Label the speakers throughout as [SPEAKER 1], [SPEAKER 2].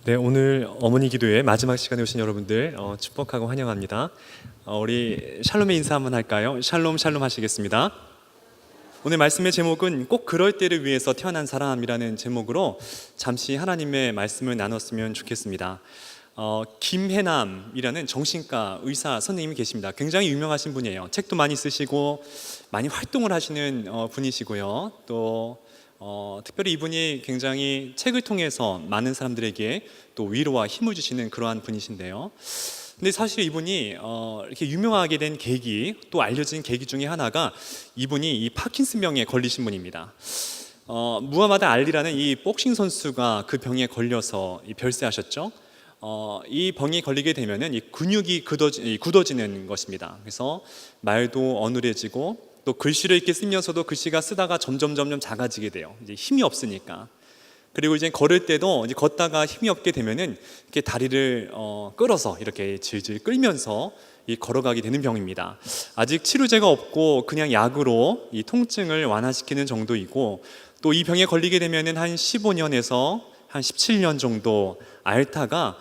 [SPEAKER 1] 네, 오늘 어머니 기도회 마지막 시간에 오신 여러분들 축복하고 환영합니다. 우리 샬롬의 인사 한번 할까요? 샬롬 샬롬 하시겠습니다. 오늘 말씀의 제목은 꼭 그럴 때를 위해서 태어난 사람이라는 제목으로 잠시 하나님의 말씀을 나눴으면 좋겠습니다. 김혜남이라는 정신과 의사 선생님이 계십니다. 굉장히 유명하신 분이에요. 책도 많이 쓰시고 많이 활동을 하시는 분이시고요. 또 특별히 이분이 굉장히 책을 통해서 많은 사람들에게 또 위로와 힘을 주시는 그러한 분이신데요. 근데 사실 이분이 이렇게 유명하게 된 계기, 또 알려진 계기 중에 하나가 이분이 이 파킨슨병에 걸리신 분입니다. 무하마드 알리라는 이 복싱 선수가 그 병에 걸려서 별세하셨죠. 이 병에 걸리게 되면은 이 근육이 굳어지는 것입니다. 그래서 말도 어눌해지고 또 글씨를 이렇게 쓰면서도 글씨가 쓰다가 점점 작아지게 돼요. 이제 힘이 없으니까. 그리고 이제 걸을 때도 이제 걷다가 힘이 없게 되면은 이렇게 다리를 끌어서 이렇게 질질 끌면서 걸어가게 되는 병입니다. 아직 치료제가 없고 그냥 약으로 이 통증을 완화시키는 정도이고, 또 이 병에 걸리게 되면은 한 15년에서 한 17년 정도 앓다가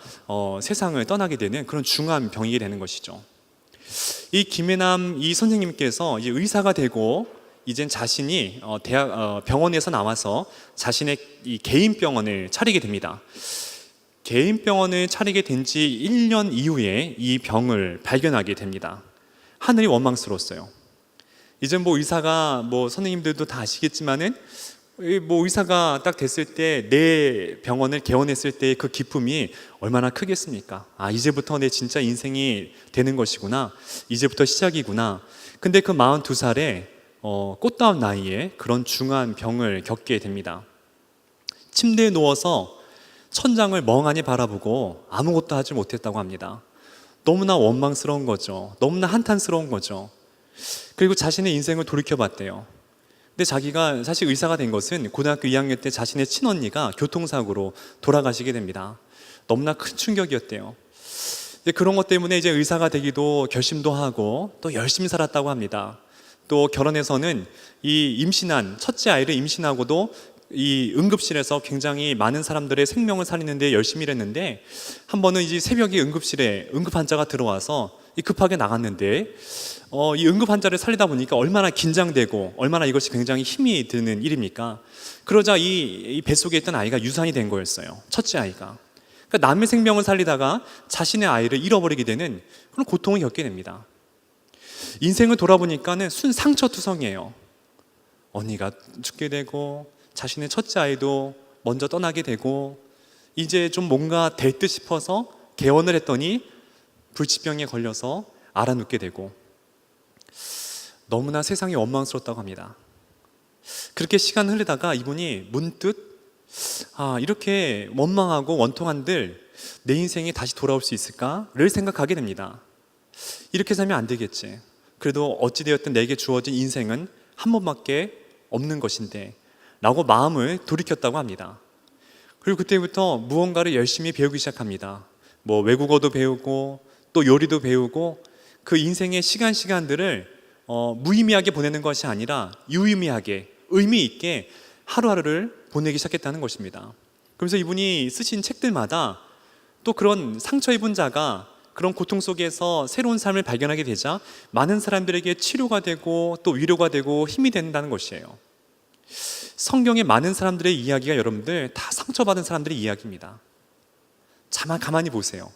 [SPEAKER 1] 세상을 떠나게 되는 그런 중한 병이게 되는 것이죠. 이 김혜남 이 선생님께서 이제 의사가 되고 이젠 자신이 병원에서 나와서 자신의 이 개인 병원을 차리게 됩니다. 개인 병원을 차리게 된 지 1년 이후에 이 병을 발견하게 됩니다. 하늘이 원망스러웠어요. 이제 의사가 선생님들도 다 아시겠지만은 의사가 딱 됐을 때 내 병원을 개원했을 때 그 기쁨이 얼마나 크겠습니까? 이제부터 내 진짜 인생이 되는 것이구나, 이제부터 시작이구나. 근데 그 42살에 꽃다운 나이에 그런 중한 병을 겪게 됩니다. 침대에 누워서 천장을 멍하니 바라보고 아무것도 하지 못했다고 합니다. 너무나 원망스러운 거죠. 너무나 한탄스러운 거죠. 그리고 자신의 인생을 돌이켜봤대요. 근데 자기가 사실 의사가 된 것은 고등학교 2학년 때 자신의 친언니가 교통사고로 돌아가시게 됩니다. 너무나 큰 충격이었대요. 그런 것 때문에 이제 의사가 되기도 결심도 하고 또 열심히 살았다고 합니다. 또 결혼해서는 이 임신한 첫째 아이를 임신하고도 이 응급실에서 굉장히 많은 사람들의 생명을 살리는데 열심히 일했는데, 한 번은 이제 새벽에 응급실에 응급 환자가 들어와서 급하게 나갔는데 이 응급 환자를 살리다 보니까 얼마나 긴장되고 얼마나 이것이 굉장히 힘이 드는 일입니까? 그러자 이 뱃속에 있던 아이가 유산이 된 거였어요. 첫째 아이가. 그러니까 남의 생명을 살리다가 자신의 아이를 잃어버리게 되는 그런 고통을 겪게 됩니다. 인생을 돌아보니까는 상처투성이에요. 언니가 죽게 되고 자신의 첫째 아이도 먼저 떠나게 되고, 이제 좀 뭔가 될 듯 싶어서 개원을 했더니 불치병에 걸려서 알아눕게 되고, 너무나 세상이 원망스럽다고 합니다. 그렇게 시간 흐르다가 이분이 문득 이렇게 원망하고 원통한들 내 인생이 다시 돌아올 수 있을까를 생각하게 됩니다. 이렇게 살면 안 되겠지. 그래도 어찌되었든 내게 주어진 인생은 한 번밖에 없는 것인데 라고 마음을 돌이켰다고 합니다. 그리고 그때부터 무언가를 열심히 배우기 시작합니다. 외국어도 배우고 또 요리도 배우고, 그 인생의 시간들을 무의미하게 보내는 것이 아니라 유의미하게 의미 있게 하루하루를 보내기 시작했다는 것입니다. 그래서 이분이 쓰신 책들마다 또 그런 상처 입은 자가 그런 고통 속에서 새로운 삶을 발견하게 되자 많은 사람들에게 치료가 되고 또 위로가 되고 힘이 된다는 것이에요. 성경의 많은 사람들의 이야기가 여러분들 다 상처받은 사람들의 이야기입니다. 가만히 보세요.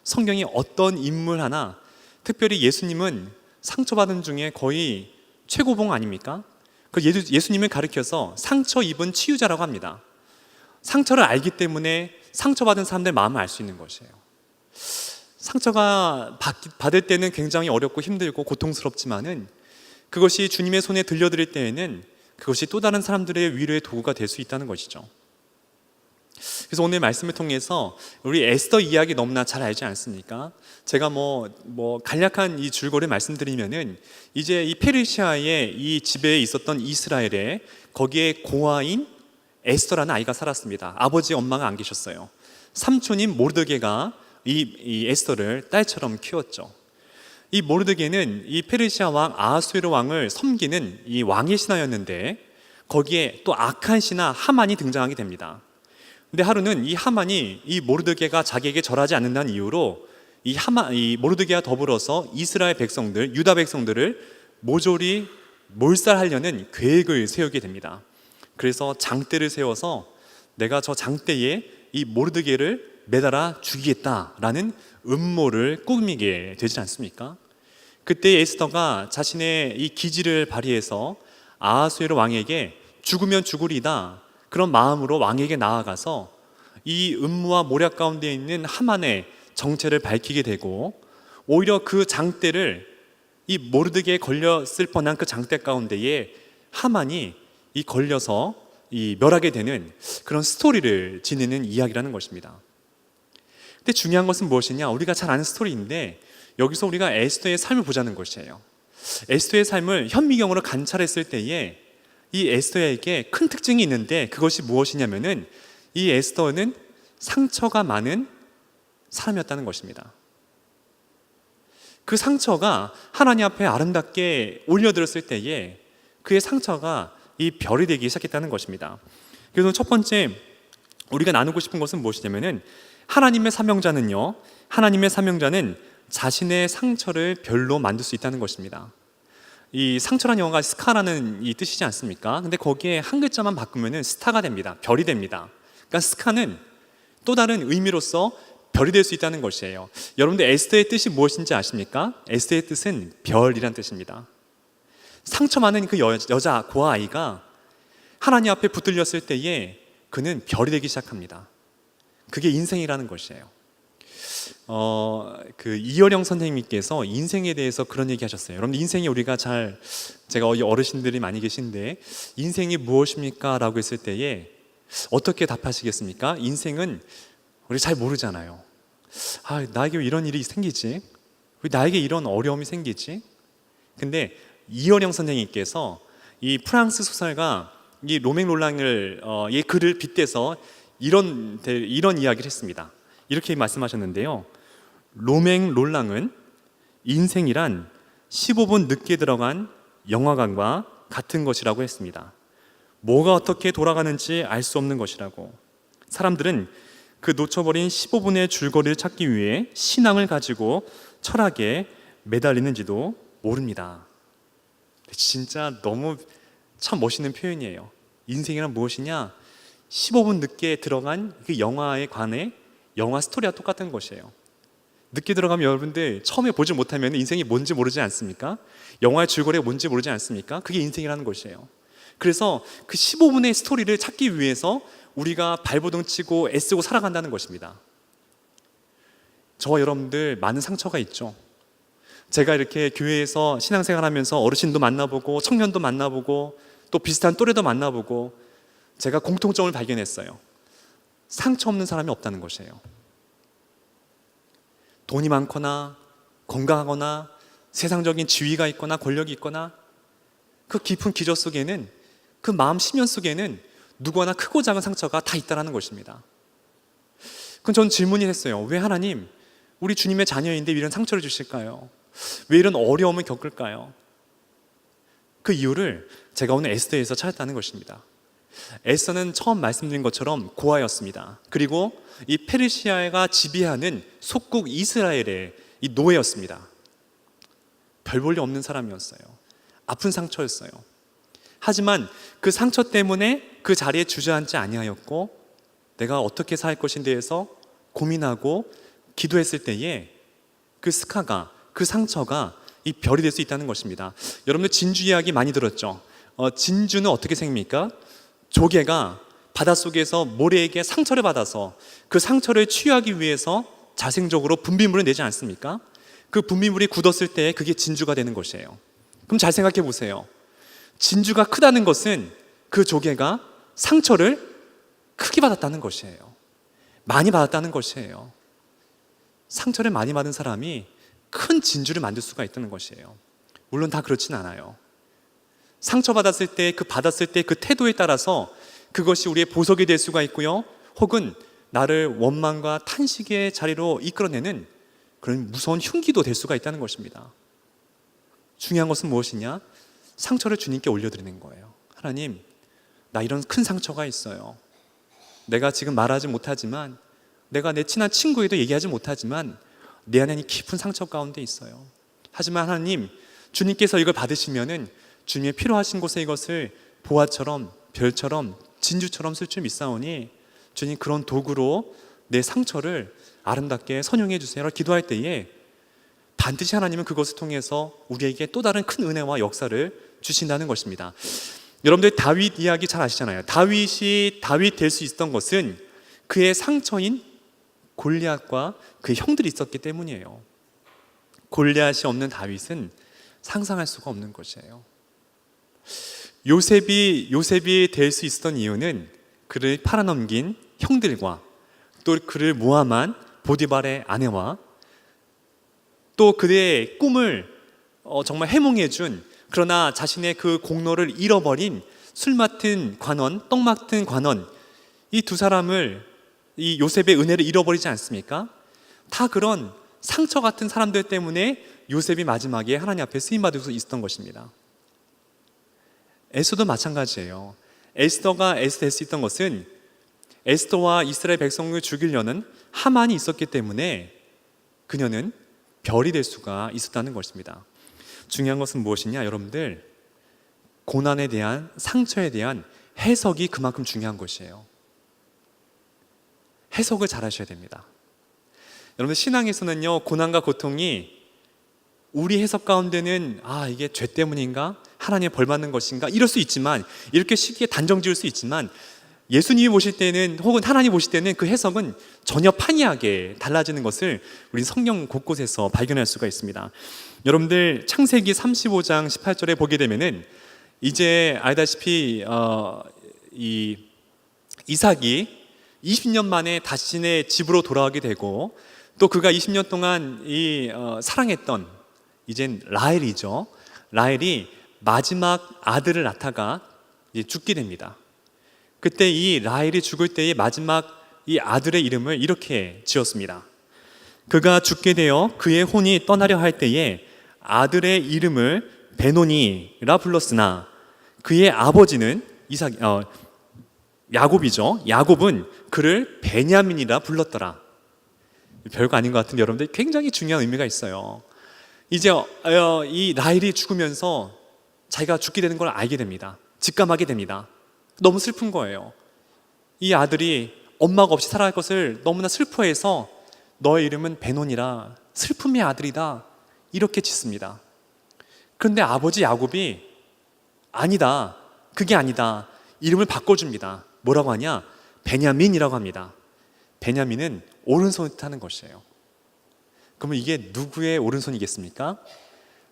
[SPEAKER 1] 성경의 어떤 인물 하나, 특별히 예수님은 상처받은 중에 거의 최고봉 아닙니까? 그 예수님을 가리켜서 상처 입은 치유자라고 합니다. 상처를 알기 때문에 상처받은 사람들의 마음을 알 수 있는 것이에요. 상처가 받을 때는 굉장히 어렵고 힘들고 고통스럽지만은 그것이 주님의 손에 들려드릴 때에는 그것이 또 다른 사람들의 위로의 도구가 될 수 있다는 것이죠. 그래서 오늘 말씀을 통해서 우리 에스더 이야기 너무나 잘 알지 않습니까? 제가 간략한 이 줄거리 말씀드리면은, 이제 이 페르시아의 이 집에 있었던 이스라엘에 거기에 고아인 에스더라는 아이가 살았습니다. 아버지 엄마가 안 계셨어요. 삼촌인 모르드게가 이 에스더를 딸처럼 키웠죠. 이 모르드게는 이 페르시아 왕 아하수에로 왕을 섬기는 이 왕의 신하였는데, 거기에 또 악한 신하 하만이 등장하게 됩니다. 근데 하루는 이 하만이 이 모르드게가 자기에게 절하지 않는다는 이유로 이 모르드게와 더불어서 이스라엘 백성들, 유다 백성들을 모조리 몰살하려는 계획을 세우게 됩니다. 그래서 장대를 세워서 내가 저 장대에 이 모르드게를 매달아 죽이겠다라는 음모를 꾸미게 되지 않습니까? 그때 에스더가 자신의 이 기지를 발휘해서 아하수에로 왕에게 죽으면 죽으리다 그런 마음으로 왕에게 나아가서 이 음모와 모략 가운데 있는 하만의 정체를 밝히게 되고, 오히려 그 장대를 이 모르드게에 걸렸을 뻔한 그 장대 가운데에 하만이 이 걸려서 이 멸하게 되는 그런 스토리를 지니는 이야기라는 것입니다. 근데 중요한 것은 무엇이냐? 우리가 잘 아는 스토리인데 여기서 우리가 에스더의 삶을 보자는 것이에요. 에스더의 삶을 현미경으로 관찰했을 때에 이 에스더에게 큰 특징이 있는데, 그것이 무엇이냐면은 이 에스더는 상처가 많은 사람이었다는 것입니다. 그 상처가 하나님 앞에 아름답게 올려드렸을 때에 그의 상처가 이 별이 되기 시작했다는 것입니다. 그래서 첫 번째 우리가 나누고 싶은 것은 무엇이냐면은 하나님의 사명자는 자신의 상처를 별로 만들 수 있다는 것입니다. 이 상처라는 영어가 스카라는 이 뜻이지 않습니까? 근데 거기에 한 글자만 바꾸면은 스타가 됩니다. 별이 됩니다. 그러니까 스카는 또 다른 의미로서 별이 될 수 있다는 것이에요. 여러분들 에스더의 뜻이 무엇인지 아십니까? 에스더의 뜻은 별이란 뜻입니다. 상처 많은 그 여자 고아아이가 하나님 앞에 붙들렸을 때에 그는 별이 되기 시작합니다. 그게 인생이라는 것이에요. 이어령 선생님께서 인생에 대해서 그런 얘기 하셨어요. 여러분, 인생이 제가 어르신들이 많이 계신데 인생이 무엇입니까? 라고 했을 때에 어떻게 답하시겠습니까? 인생은 우리 잘 모르잖아요. 나에게 왜 이런 일이 생기지? 왜 나에게 이런 어려움이 생기지? 근데 이어령 선생님께서 이 프랑스 소설가 이 로맹 롤랑을 이 글을 빗대서 이런 이야기를 했습니다. 이렇게 말씀하셨는데요. 로맹 롤랑은 인생이란 15분 늦게 들어간 영화관과 같은 것이라고 했습니다. 뭐가 어떻게 돌아가는지 알 수 없는 것이라고. 사람들은 그 놓쳐버린 15분의 줄거리를 찾기 위해 신앙을 가지고 철학에 매달리는지도 모릅니다. 진짜 너무 참 멋있는 표현이에요. 인생이란 무엇이냐? 15분 늦게 들어간 그 영화에 관해 영화 스토리와 똑같은 것이에요. 늦게 들어가면 여러분들 처음에 보지 못하면 인생이 뭔지 모르지 않습니까? 영화의 줄거리가 뭔지 모르지 않습니까? 그게 인생이라는 것이에요. 그래서 그 15분의 스토리를 찾기 위해서 우리가 발버둥 치고 애쓰고 살아간다는 것입니다. 저와 여러분들 많은 상처가 있죠. 제가 이렇게 교회에서 신앙생활하면서 어르신도 만나보고 청년도 만나보고 또 비슷한 또래도 만나보고 제가 공통점을 발견했어요. 상처 없는 사람이 없다는 것이에요. 돈이 많거나 건강하거나 세상적인 지위가 있거나 권력이 있거나 그 깊은 기저 속에는, 그 마음 심연 속에는 누구나 크고 작은 상처가 다 있다는 것입니다. 그럼 전 질문이 했어요. 왜 하나님, 우리 주님의 자녀인데 이런 상처를 주실까요? 왜 이런 어려움을 겪을까요? 그 이유를 제가 오늘 에스더에서 찾았다는 것입니다. 에스더는 처음 말씀드린 것처럼 고아였습니다. 그리고 이 페르시아가 지배하는 속국 이스라엘의 이 노예였습니다. 별 볼 일 없는 사람이었어요. 아픈 상처였어요. 하지만 그 상처 때문에 그 자리에 주저앉지 아니하였고, 내가 어떻게 살 것인데 해서 고민하고 기도했을 때에 그 스카가, 그 상처가 이 별이 될 수 있다는 것입니다. 여러분들 진주 이야기 많이 들었죠? 진주는 어떻게 생깁니까? 조개가 바닷속에서 모래에게 상처를 받아서 그 상처를 치유하기 위해서 자생적으로 분비물을 내지 않습니까? 그 분비물이 굳었을 때 그게 진주가 되는 것이에요. 그럼 잘 생각해 보세요. 진주가 크다는 것은 그 조개가 상처를 크게 받았다는 것이에요. 많이 받았다는 것이에요. 상처를 많이 받은 사람이 큰 진주를 만들 수가 있다는 것이에요. 물론 다 그렇진 않아요. 상처받았을 때 받았을 때 그 태도에 따라서 그것이 우리의 보석이 될 수가 있고요, 혹은 나를 원망과 탄식의 자리로 이끌어내는 그런 무서운 흉기도 될 수가 있다는 것입니다. 중요한 것은 무엇이냐? 상처를 주님께 올려드리는 거예요. 하나님, 나 이런 큰 상처가 있어요. 내가 지금 말하지 못하지만, 내가 내 친한 친구에도 얘기하지 못하지만 내 안에는 깊은 상처 가운데 있어요. 하지만 하나님, 주님께서 이걸 받으시면은 주님의 필요하신 곳에 이것을 보화처럼, 별처럼, 진주처럼 쓸 줄 믿사오니 주님, 그런 도구로 내 상처를 아름답게 선용해 주세요 기도할 때에 반드시 하나님은 그것을 통해서 우리에게 또 다른 큰 은혜와 역사를 주신다는 것입니다. 여러분들 다윗 이야기 잘 아시잖아요. 다윗이 다윗 될 수 있었던 것은 그의 상처인 골리앗과 그의 형들이 있었기 때문이에요. 골리앗이 없는 다윗은 상상할 수가 없는 것이에요. 요셉이 될 수 있었던 이유는 그를 팔아넘긴 형들과 또 그를 모함한 보디발의 아내와 또 그의 꿈을 정말 해몽해 준, 그러나 자신의 그 공로를 잃어버린 술 맡은 관원, 떡 맡은 관원, 이 두 사람을, 이 요셉의 은혜를 잃어버리지 않습니까? 다 그런 상처 같은 사람들 때문에 요셉이 마지막에 하나님 앞에 쓰임받을 수 있었던 것입니다. 에스더도 마찬가지예요. 에스더가 에스더 될 수 있던 것은 에스더와 이스라엘 백성을 죽이려는 하만이 있었기 때문에 그녀는 별이 될 수가 있었다는 것입니다. 중요한 것은 무엇이냐, 여러분들, 고난에 대한, 상처에 대한 해석이 그만큼 중요한 것이에요. 해석을 잘 하셔야 됩니다. 여러분, 신앙에서는요, 고난과 고통이 우리 해석 가운데는 이게 죄 때문인가? 하나님의 벌 받는 것인가? 이럴 수 있지만, 이렇게 쉽게 단정 지을 수 있지만, 예수님이 보실 때는, 혹은 하나님 보실 때는 그 해석은 전혀 판이하게 달라지는 것을 우리 성경 곳곳에서 발견할 수가 있습니다. 여러분들 창세기 35장 18절에 보게 되면은 이제 알다시피 이 이삭이 20년 만에 자신의 집으로 돌아가게 되고, 또 그가 20년 동안 사랑했던 이젠 라헬이죠. 라헬이 마지막 아들을 낳다가 죽게 됩니다. 그때 이 라헬이 죽을 때의 마지막 이 아들의 이름을 이렇게 지었습니다. 그가 죽게 되어 그의 혼이 떠나려 할 때에 아들의 이름을 베노니라 불렀으나 그의 아버지는 야곱이죠. 야곱은 그를 베냐민이라 불렀더라. 별거 아닌 것 같은데 여러분들, 굉장히 중요한 의미가 있어요. 이제 이 라헬이 죽으면서 자기가 죽게 되는 걸 알게 됩니다. 직감하게 됩니다. 너무 슬픈 거예요. 이 아들이 엄마가 없이 살아갈 것을 너무나 슬퍼해서 너의 이름은 베논이라, 슬픔의 아들이다, 이렇게 짓습니다. 그런데 아버지 야곱이 아니다, 그게 아니다, 이름을 바꿔줍니다. 뭐라고 하냐? 베냐민이라고 합니다. 베냐민은 오른손을 뜻하는 것이에요. 그러면 이게 누구의 오른손이겠습니까?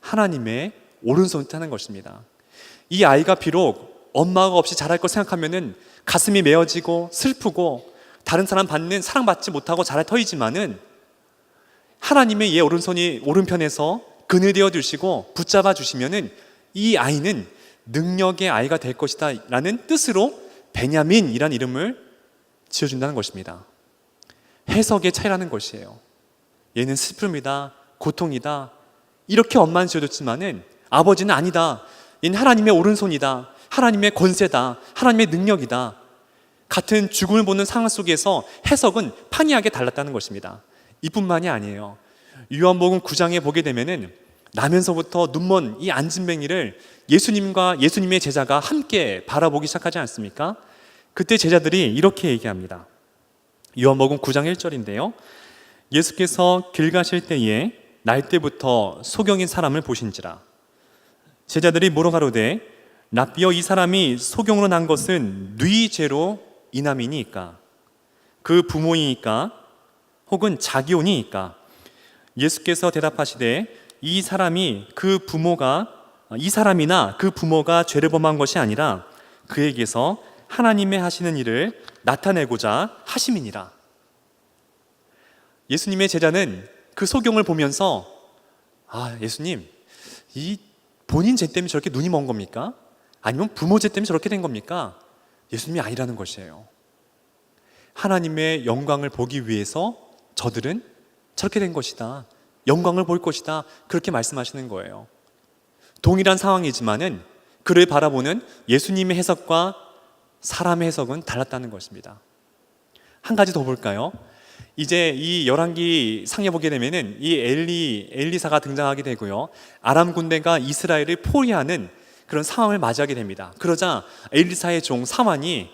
[SPEAKER 1] 하나님의 오른손을 뜻하는 것입니다. 이 아이가 비록 엄마가 없이 자랄 걸 생각하면은 가슴이 메어지고 슬프고 다른 사람 사랑받지 못하고 자랄 터이지만은 하나님의 오른손이 오른편에서 그늘 되어 주시고 붙잡아 주시면은 이 아이는 능력의 아이가 될 것이다 라는 뜻으로 베냐민이라는 이름을 지어준다는 것입니다. 해석의 차이라는 것이에요. 얘는 슬픔이다, 고통이다, 이렇게 엄마는 지어줬지만은 아버지는 아니다, 얘는 하나님의 오른손이다, 하나님의 권세다, 하나님의 능력이다. 같은 죽음을 보는 상황 속에서 해석은 판이하게 달랐다는 것입니다. 이뿐만이 아니에요. 요한복음 9장에 보게 되면은 나면서부터 눈먼 이 안진뱅이를 예수님과 예수님의 제자가 함께 바라보기 시작하지 않습니까? 그때 제자들이 이렇게 얘기합니다. 요한복음 9장 1절인데요. 예수께서 길 가실 때에 날 때부터 소경인 사람을 보신지라. 제자들이 물어가로되 랍비여, 이 사람이 소경으로 난 것은 네 죄로 인함이니까, 그 부모이니까, 혹은 자기혼이니까? 예수께서 대답하시되 이 사람이나 그 부모가 죄를 범한 것이 아니라 그에게서 하나님의 하시는 일을 나타내고자 하심이니라. 예수님의 제자는 그 소경을 보면서 예수님, 이 본인 죄 때문에 저렇게 눈이 먼 겁니까? 아니면 부모 죄 때문에 저렇게 된 겁니까? 예수님이 아니라는 것이에요. 하나님의 영광을 보기 위해서 저들은 저렇게 된 것이다, 영광을 볼 것이다, 그렇게 말씀하시는 거예요. 동일한 상황이지만은 그를 바라보는 예수님의 해석과 사람의 해석은 달랐다는 것입니다. 한 가지 더 볼까요? 이제 이 열왕기 상에 보게 되면은 이 엘리사가 등장하게 되고요. 아람 군대가 이스라엘을 포위하는 그런 상황을 맞이하게 됩니다. 그러자 엘리사의 종 사만이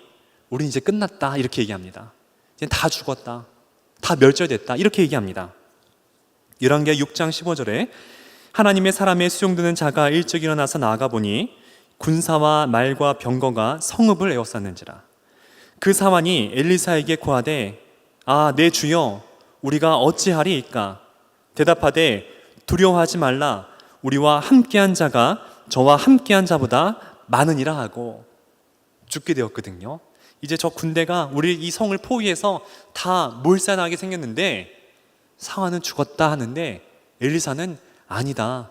[SPEAKER 1] 우리 이제 끝났다 이렇게 얘기합니다. 이제 다 죽었다, 다 멸절됐다 이렇게 얘기합니다. 열왕기 6장 15절에 하나님의 사람의 수용되는 자가 일찍 일어나서 나아가 보니 군사와 말과 병거가 성읍을 에워쌌는지라. 그 사만이 엘리사에게 고하되 내 주여 우리가 어찌하리이까? 대답하되 두려워하지 말라. 우리와 함께한 자가 저와 함께한 자보다 많으니라 하고 죽게 되었거든요. 이제 저 군대가 우리 이 성을 포위해서 다 몰살하게 생겼는데 상하는 죽었다 하는데 엘리사는 아니다.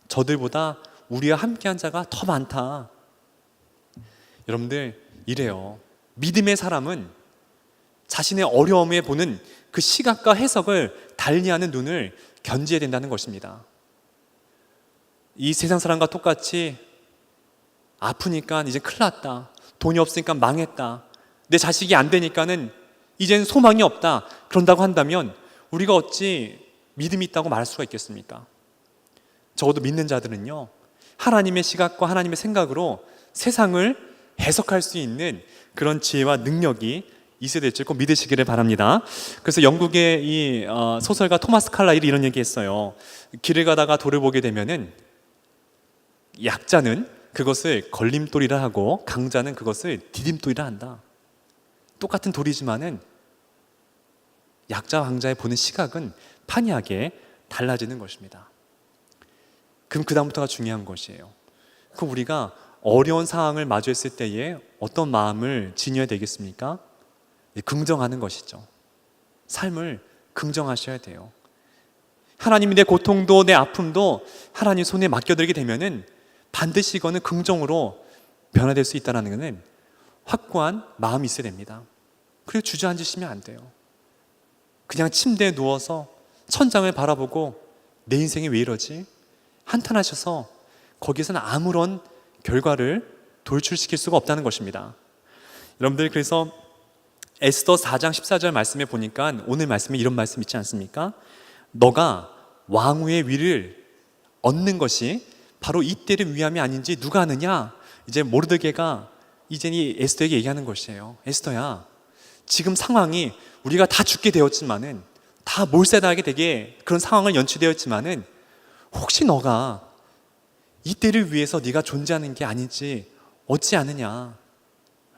[SPEAKER 1] 저들보다 우리와 함께한 자가 더 많다. 여러분들 이래요. 믿음의 사람은 자신의 어려움에 보는 그 시각과 해석을 달리하는 눈을 견지해야 된다는 것입니다. 이 세상 사람과 똑같이 아프니까 이제 큰일 났다, 돈이 없으니까 망했다, 내 자식이 안 되니까는 이젠 소망이 없다, 그런다고 한다면 우리가 어찌 믿음이 있다고 말할 수가 있겠습니까? 적어도 믿는 자들은요, 하나님의 시각과 하나님의 생각으로 세상을 해석할 수 있는 그런 지혜와 능력이 있어야 될 줄 꼭 믿으시기를 바랍니다. 그래서 영국의 이 소설가 토마스 칼라일이 이런 얘기했어요. 길을 가다가 돌을 보게 되면은 약자는 그것을 걸림돌이라 하고 강자는 그것을 디딤돌이라 한다. 똑같은 돌이지만은 약자와 강자의 보는 시각은 판이하게 달라지는 것입니다. 그럼 그 다음부터가 중요한 것이에요. 그럼 우리가 어려운 상황을 마주했을 때에 어떤 마음을 지녀야 되겠습니까? 긍정하는 것이죠. 삶을 긍정하셔야 돼요. 하나님이 내 고통도 내 아픔도 하나님 손에 맡겨드리게 되면은 반드시 이거는 긍정으로 변화될 수 있다는 것은 확고한 마음이 있어야 됩니다. 그리고 주저앉으시면 안 돼요. 그냥 침대에 누워서 천장을 바라보고 내 인생이 왜 이러지? 한탄하셔서 거기서는 아무런 결과를 돌출시킬 수가 없다는 것입니다. 여러분들, 그래서 에스더 4장 14절 말씀에 보니까 오늘 말씀에 이런 말씀 있지 않습니까? 너가 왕후의 위를 얻는 것이 바로 이때를 위함이 아닌지 누가 아느냐? 이제 모르드게가 이제 이 에스더에게 얘기하는 것이에요. 에스더야, 지금 상황이 우리가 다 죽게 되었지만은, 다 몰살당하게 되게 그런 상황을 연출되었지만은, 혹시 너가 이때를 위해서 네가 존재하는 게 아닌지 어찌 아느냐?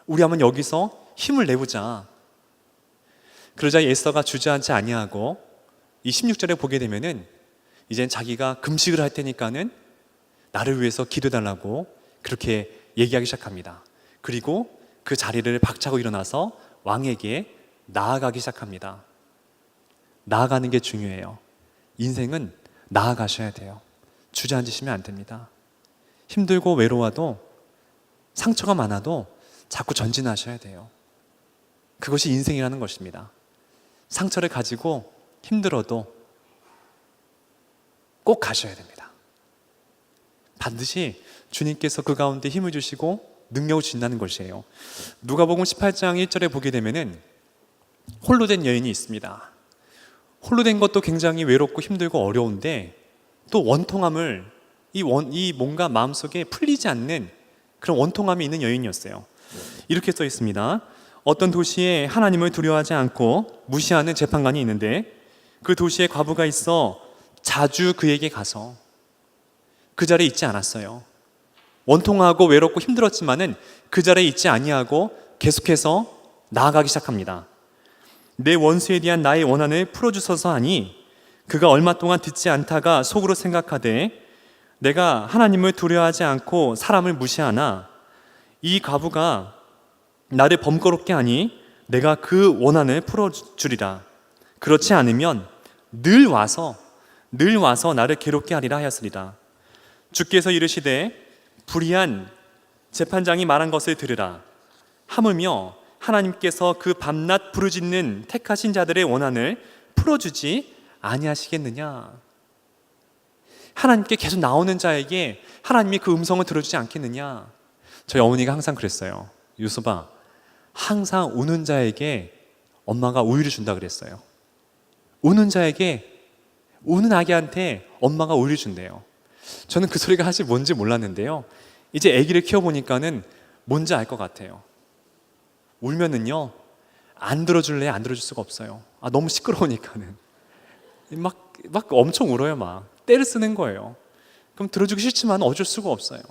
[SPEAKER 1] 우리 한번 여기서 힘을 내보자. 그러자 에스더가 주저앉지 아니하고 이 16절에 보게 되면은 이젠 자기가 금식을 할 테니까는 나를 위해서 기도해달라고 그렇게 얘기하기 시작합니다. 그리고 그 자리를 박차고 일어나서 왕에게 나아가기 시작합니다. 나아가는 게 중요해요. 인생은 나아가셔야 돼요. 주저앉으시면 안 됩니다. 힘들고 외로워도, 상처가 많아도 자꾸 전진하셔야 돼요. 그것이 인생이라는 것입니다. 상처를 가지고 힘들어도 꼭 가셔야 됩니다. 반드시 주님께서 그 가운데 힘을 주시고 능력을 주신다는 것이에요. 누가복음 18장 1절에 보게 되면은 홀로 된 여인이 있습니다. 홀로 된 것도 굉장히 외롭고 힘들고 어려운데, 또 원통함을 이 뭔가 마음속에 풀리지 않는 그런 원통함이 있는 여인이었어요. 이렇게 써 있습니다. 어떤 도시에 하나님을 두려워하지 않고 무시하는 재판관이 있는데, 그 도시에 과부가 있어 자주 그에게 가서 그 자리에 있지 않았어요. 원통하고 외롭고 힘들었지만은 그 자리에 있지 아니하고 계속해서 나아가기 시작합니다. 내 원수에 대한 나의 원한을 풀어주소서 하니, 그가 얼마 동안 듣지 않다가 속으로 생각하되 내가 하나님을 두려워하지 않고 사람을 무시하나 이 과부가 나를 번거롭게 하니 내가 그 원한을 풀어주리라. 그렇지 않으면 늘 와서 나를 괴롭게 하리라 하였으리라. 주께서 이르시되 불의한 재판장이 말한 것을 들으라. 하물며 하나님께서 그 밤낮 부르짖는 택하신 자들의 원한을 풀어주지 아니하시겠느냐. 하나님께 계속 나오는 자에게 하나님이 그 음성을 들어주지 않겠느냐. 저희 어머니가 항상 그랬어요. 유수봐, 항상 우는 자에게 엄마가 우유를 준다 그랬어요. 우는 아기한테 엄마가 우유를 준대요. 저는 그 소리가 사실 뭔지 몰랐는데요. 이제 아기를 키워보니까는 뭔지 알 것 같아요. 울면은요, 안 들어줄래? 안 들어줄 수가 없어요. 너무 시끄러우니까는. 막 엄청 울어요, 막. 떼를 쓰는 거예요. 그럼 들어주기 싫지만 어쩔 수가 없어요.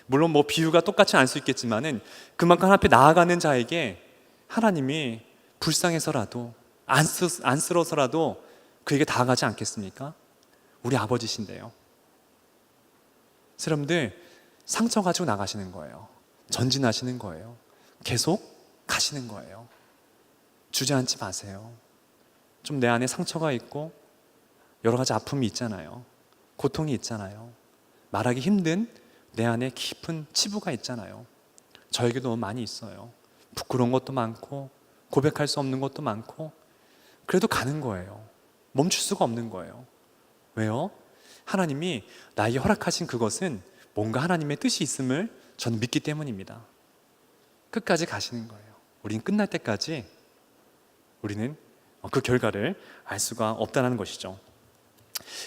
[SPEAKER 1] 물론 뭐 비유가 똑같이 안 수 있겠지만은 그만큼 앞에 나아가는 자에게 하나님이 불쌍해서라도 안쓰러워서라도 그에게 다가가지 않겠습니까? 우리 아버지신데요. 여러분들 상처 가지고 나가시는 거예요. 전진하시는 거예요. 계속 가시는 거예요. 주저앉지 마세요. 좀 내 안에 상처가 있고 여러 가지 아픔이 있잖아요. 고통이 있잖아요. 말하기 힘든 내 안에 깊은 치부가 있잖아요. 저에게도 너무 많이 있어요. 부끄러운 것도 많고 고백할 수 없는 것도 많고 그래도 가는 거예요. 멈출 수가 없는 거예요. 왜요? 하나님이 나에게 허락하신 그것은 뭔가 하나님의 뜻이 있음을 저는 믿기 때문입니다. 끝까지 가시는 거예요. 우리는 끝날 때까지 우리는 그 결과를 알 수가 없다는 것이죠.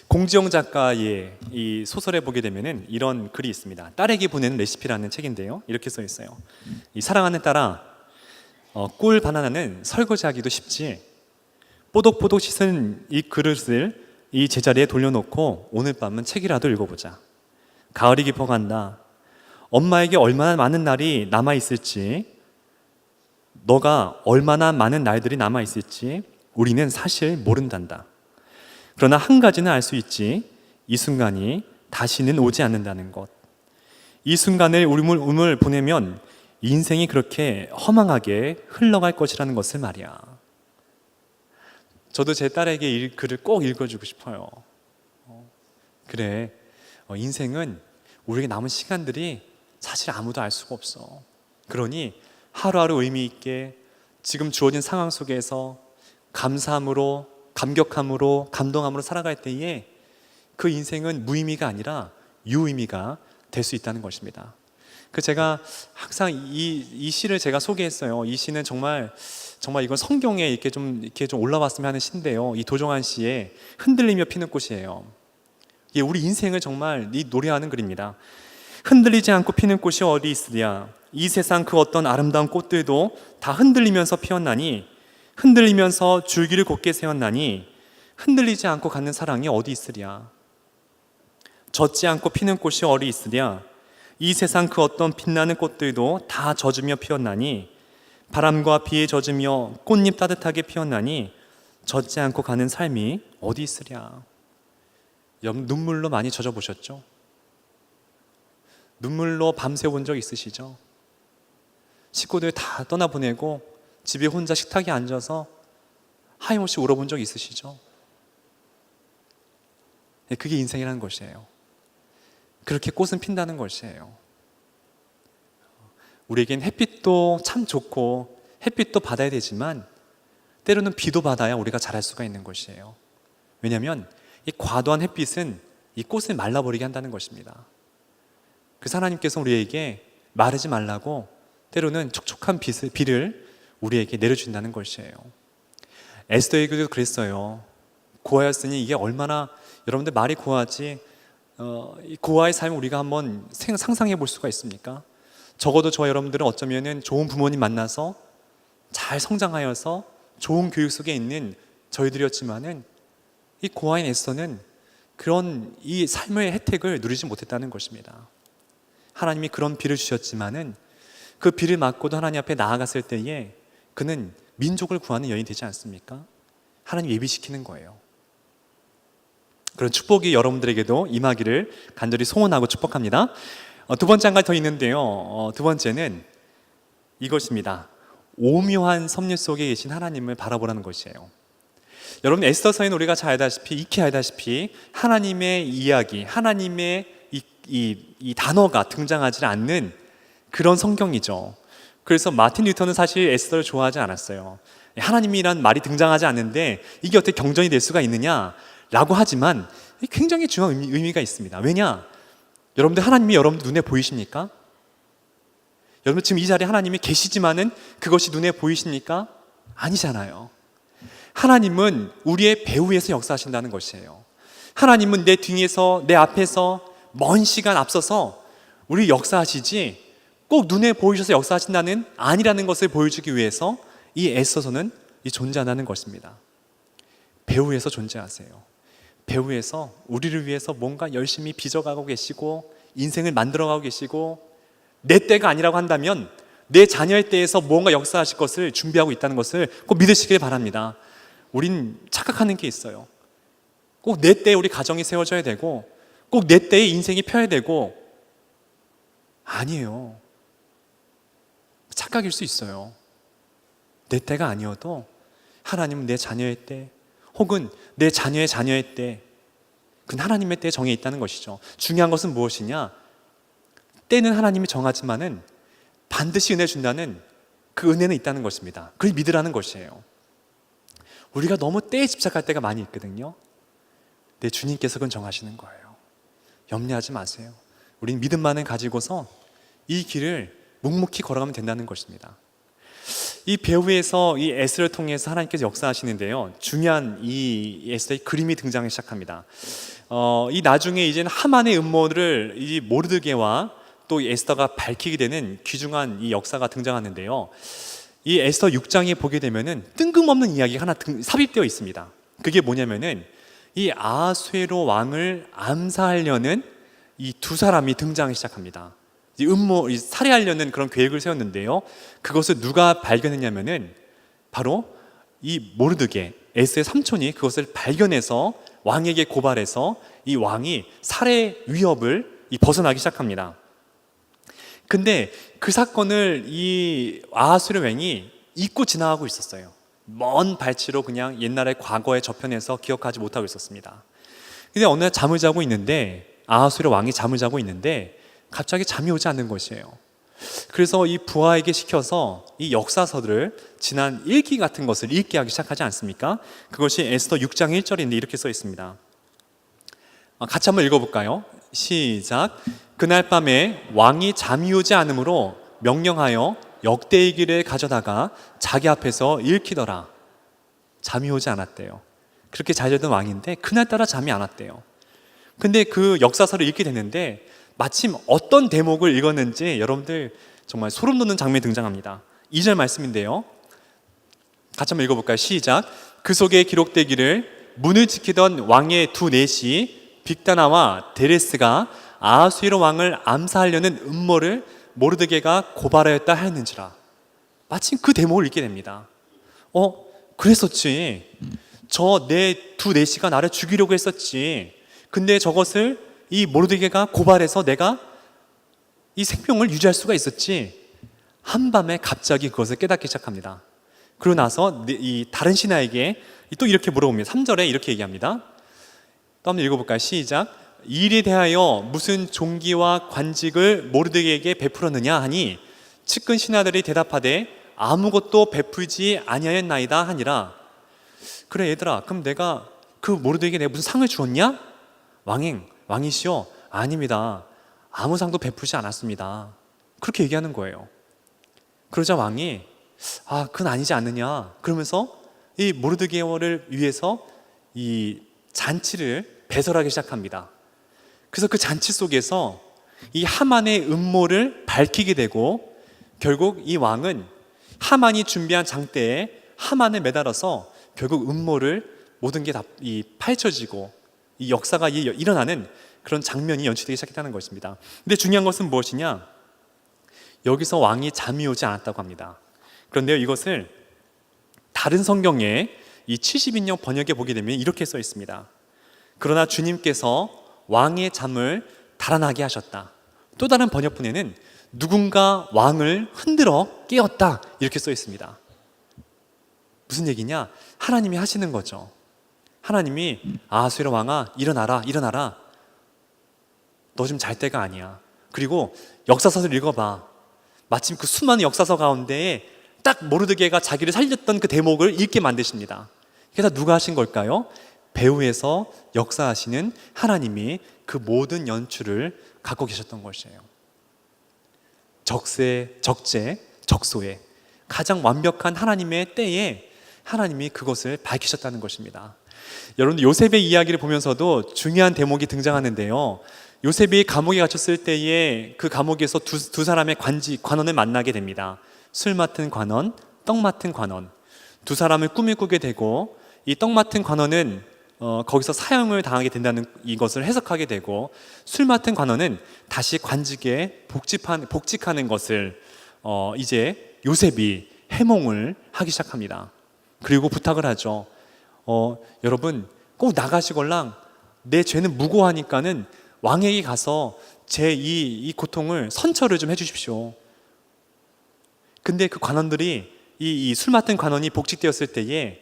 [SPEAKER 1] 공지영 작가의 이 소설에 보게 되면은 이런 글이 있습니다. 딸에게 보내는 레시피라는 책인데요. 이렇게 써 있어요. 이 사랑하는 딸아, 꿀 바나나는 설거지하기도 쉽지. 뽀독뽀독 씻은 이 그릇을 이 제자리에 돌려놓고 오늘 밤은 책이라도 읽어보자. 가을이 깊어간다. 엄마에게 얼마나 많은 날이 남아있을지, 너가 얼마나 많은 날들이 남아있을지 우리는 사실 모른단다. 그러나 한 가지는 알 수 있지. 이 순간이 다시는 오지 않는다는 것. 이 순간을 우물 보내면 인생이 그렇게 허망하게 흘러갈 것이라는 것을 말이야. 저도 제 딸에게 이 글을 꼭 읽어주고 싶어요. 그래, 인생은 우리에게 남은 시간들이 사실 아무도 알 수가 없어. 그러니 하루하루 의미 있게 지금 주어진 상황 속에서 감사함으로, 감격함으로, 감동함으로 살아갈 때에 그 인생은 무의미가 아니라 유의미가 될 수 있다는 것입니다. 제가 항상 이 시를 제가 소개했어요. 이 시는 정말 이건 성경에 이렇게 좀 올라왔으면 하는 시인데요. 이 도종환 씨의 흔들리며 피는 꽃이에요. 이게 우리 인생을 정말 노래하는 글입니다. 흔들리지 않고 피는 꽃이 어디 있으랴. 이 세상 그 어떤 아름다운 꽃들도 다 흔들리면서 피었나니, 흔들리면서 줄기를 곧게 세웠나니 흔들리지 않고 갖는 사랑이 어디 있으랴. 젖지 않고 피는 꽃이 어디 있으랴. 이 세상 그 어떤 빛나는 꽃들도 다 젖으며 피었나니, 바람과 비에 젖으며 꽃잎 따뜻하게 피었나니 젖지 않고 가는 삶이 어디 있으랴. 눈물로 많이 젖어 보셨죠? 눈물로 밤새 본 적 있으시죠? 식구들 다 떠나보내고 집에 혼자 식탁에 앉아서 하염없이 울어본 적 있으시죠? 그게 인생이라는 것이에요. 그렇게 꽃은 핀다는 것이에요. 우리에겐 햇빛도 참 좋고 햇빛도 받아야 되지만 때로는 비도 받아야 우리가 자랄 수가 있는 것이에요. 왜냐하면 이 과도한 햇빛은 이 꽃을 말라버리게 한다는 것입니다. 그래서 하나님께서 우리에게 마르지 말라고 때로는 촉촉한 비를 우리에게 내려준다는 것이에요. 에스더에게도 그랬어요. 고아였으니 이게 얼마나, 여러분들 말이 고아지, 이 고아의 삶을 우리가 한번 상상해 볼 수가 있습니까? 적어도 저와 여러분들은 어쩌면은 좋은 부모님 만나서 잘 성장하여서 좋은 교육 속에 있는 저희들이었지만은 이 고아인 에스더는 그런 이 삶의 혜택을 누리지 못했다는 것입니다. 하나님이 그런 비를 주셨지만은 그 비를 맞고도 하나님 앞에 나아갔을 때에 그는 민족을 구하는 여인이 되지 않습니까? 하나님 예비시키는 거예요. 그런 축복이 여러분들에게도 임하기를 간절히 소원하고 축복합니다. 두 번째 한 가지 더 있는데요. 두 번째는 이것입니다. 오묘한 섭리 속에 계신 하나님을 바라보라는 것이에요. 여러분, 에스더서에는 우리가 잘 알다시피, 익히 알다시피 하나님의 이야기, 하나님의 이 단어가 등장하지 않는 그런 성경이죠. 그래서 마틴 루터는 사실 에스더를 좋아하지 않았어요. 하나님이란 말이 등장하지 않는데 이게 어떻게 경전이 될 수가 있느냐라고 하지만 굉장히 중요한 의미가 있습니다. 왜냐? 여러분들 하나님이 여러분들 눈에 보이십니까? 여러분 지금 이 자리에 하나님이 계시지만은 그것이 눈에 보이십니까? 아니잖아요. 하나님은 우리의 배후에서 역사하신다는 것이에요. 하나님은 내 뒤에서, 내 앞에서 먼 시간 앞서서 우리 역사하시지 꼭 눈에 보이셔서 역사하신다는 아니라는 것을 보여주기 위해서 이 애써서는 이 존재한다는 것입니다. 배후에서 존재하세요. 배후에서 우리를 위해서 뭔가 열심히 빚어가고 계시고 인생을 만들어가고 계시고, 내 때가 아니라고 한다면 내 자녀의 때에서 뭔가 역사하실 것을 준비하고 있다는 것을 꼭 믿으시길 바랍니다. 우린 착각하는 게 있어요. 꼭 내 때에 우리 가정이 세워져야 되고 꼭 내 때에 인생이 펴야 되고, 아니에요. 착각일 수 있어요. 내 때가 아니어도 하나님은 내 자녀의 때, 혹은 내 자녀의 자녀의 때, 그건 하나님의 때에 정해 있다는 것이죠. 중요한 것은 무엇이냐? 때는 하나님이 정하지만은 반드시 은혜 준다는 그 은혜는 있다는 것입니다. 그걸 믿으라는 것이에요. 우리가 너무 때에 집착할 때가 많이 있거든요. 내 주님께서 그건 정하시는 거예요. 염려하지 마세요. 우린 믿음만을 가지고서 이 길을 묵묵히 걸어가면 된다는 것입니다. 이 배후에서 이 에스더를 통해서 하나님께서 역사하시는데요, 중요한 이 에스더의 그림이 등장하기 시작합니다. 이 나중에 이제는 하만의 음모를 이 모르드게와 또 에스더가 밝히게 되는 귀중한 이 역사가 등장하는데요, 이 에스더 6장에 보게 되면은 뜬금없는 이야기가 하나 삽입되어 있습니다. 그게 뭐냐면은 이 아하수에로 왕을 암살하려는 이 두 사람이 등장하기 시작합니다. 이 살해하려는 그런 계획을 세웠는데요, 그것을 누가 발견했냐면은 바로 이 모르드게, 에스의 삼촌이 그것을 발견해서 왕에게 고발해서 이 왕이 살해 위협을 벗어나기 시작합니다. 근데 그 사건을 이 아하수에로 왕이 잊고 지나가고 있었어요. 먼 발치로 그냥 옛날의 과거의 저편에서 기억하지 못하고 있었습니다. 근데 어느 날 잠을 자고 있는데, 아하수에로 왕이 잠을 자고 있는데 갑자기 잠이 오지 않는 것이에요. 그래서 이 부하에게 시켜서 이 역사서들을, 지난 일기 같은 것을 읽게 하기 시작하지 않습니까? 그것이 에스더 6장 1절인데 이렇게 써 있습니다. 같이 한번 읽어볼까요? 시작. 그날 밤에 왕이 잠이 오지 않으므로 명령하여 역대일기를 가져다가 자기 앞에서 읽히더라. 잠이 오지 않았대요. 그렇게 잘 자던 왕인데 그날따라 잠이 안 왔대요. 근데 그 역사서를 읽게 됐는데 마침 어떤 대목을 읽었는지 여러분들 정말 소름 돋는 장면이 등장합니다. 2절 말씀인데요, 같이 한번 읽어볼까요? 시작. 그 속에 기록되기를 문을 지키던 왕의 두 넷이 빅다나와 데레스가 아하수에로 왕을 암살하려는 음모를 모르드게가 고발하였다 하였는지라. 마침 그 대목을 읽게 됩니다. 그랬었지. 저 내 두 넷이가 나를 죽이려고 했었지. 근데 저것을 이 모르드게가 고발해서 내가 이 생명을 유지할 수가 있었지. 한밤에 갑자기 그것을 깨닫기 시작합니다. 그러고 나서 이 다른 신하에게 또 이렇게 물어봅니다. 3절에 이렇게 얘기합니다. 또 한번 읽어볼까요? 시작. 이 일에 대하여 무슨 종기와 관직을 모르드게에게 베풀었느냐 하니 측근 신하들이 대답하되 아무것도 베풀지 아니하였나이다 하니라. 그래 얘들아, 그럼 내가 그 모르드게에게 내가 무슨 상을 주었냐? 왕이시여, 아닙니다. 아무 상도 베풀지 않았습니다. 그렇게 얘기하는 거예요. 그러자 왕이 그건 아니지 않느냐 그러면서 이 모르드게를 위해서 이 잔치를 배설하기 시작합니다. 그래서 그 잔치 속에서 이 하만의 음모를 밝히게 되고, 결국 이 왕은 하만이 준비한 장대에 하만을 매달아서 결국 음모를 모든 게 다 파헤쳐지고 이 역사가 일어나는 그런 장면이 연출되기 시작했다는 것입니다. 근데 중요한 것은 무엇이냐? 여기서 왕이 잠이 오지 않았다고 합니다. 그런데요, 이것을 다른 성경에 이 70인용 번역에 보게 되면 이렇게 써 있습니다. 그러나 주님께서 왕의 잠을 달아나게 하셨다. 또 다른 번역본에는 누군가 왕을 흔들어 깨웠다 이렇게 써 있습니다. 무슨 얘기냐? 하나님이 하시는 거죠. 하나님이 아하수에로 왕아, 일어나라, 일어나라. 너 지금 잘 때가 아니야. 그리고 역사서를 읽어봐. 마침 그 수많은 역사서 가운데에 딱 모르드게가 자기를 살렸던 그 대목을 읽게 만드십니다. 그래서 누가 하신 걸까요? 배후에서 역사하시는 하나님이 그 모든 연출을 갖고 계셨던 것이에요. 적세, 적재, 적소에 가장 완벽한 하나님의 때에 하나님이 그것을 밝히셨다는 것입니다. 여러분, 요셉의 이야기를 보면서도 중요한 대목이 등장하는데요. 요셉이 감옥에 갇혔을 때에 그 감옥에서 두 사람의 관원을 만나게 됩니다. 술 맡은 관원, 떡 맡은 관원. 두 사람을 꿈을 꾸게 되고, 이 떡 맡은 관원은 거기서 사형을 당하게 된다는 이것을 해석하게 되고, 술 맡은 관원은 다시 관직에 복직하는 것을 이제 요셉이 해몽을 하기 시작합니다. 그리고 부탁을 하죠. 여러분 꼭 나가시걸랑 내 죄는 무고하니까는 왕에게 가서 제 이 고통을 선처를 좀 해주십시오. 근데 그 관원들이 이 술 맡은 관원이 복직되었을 때에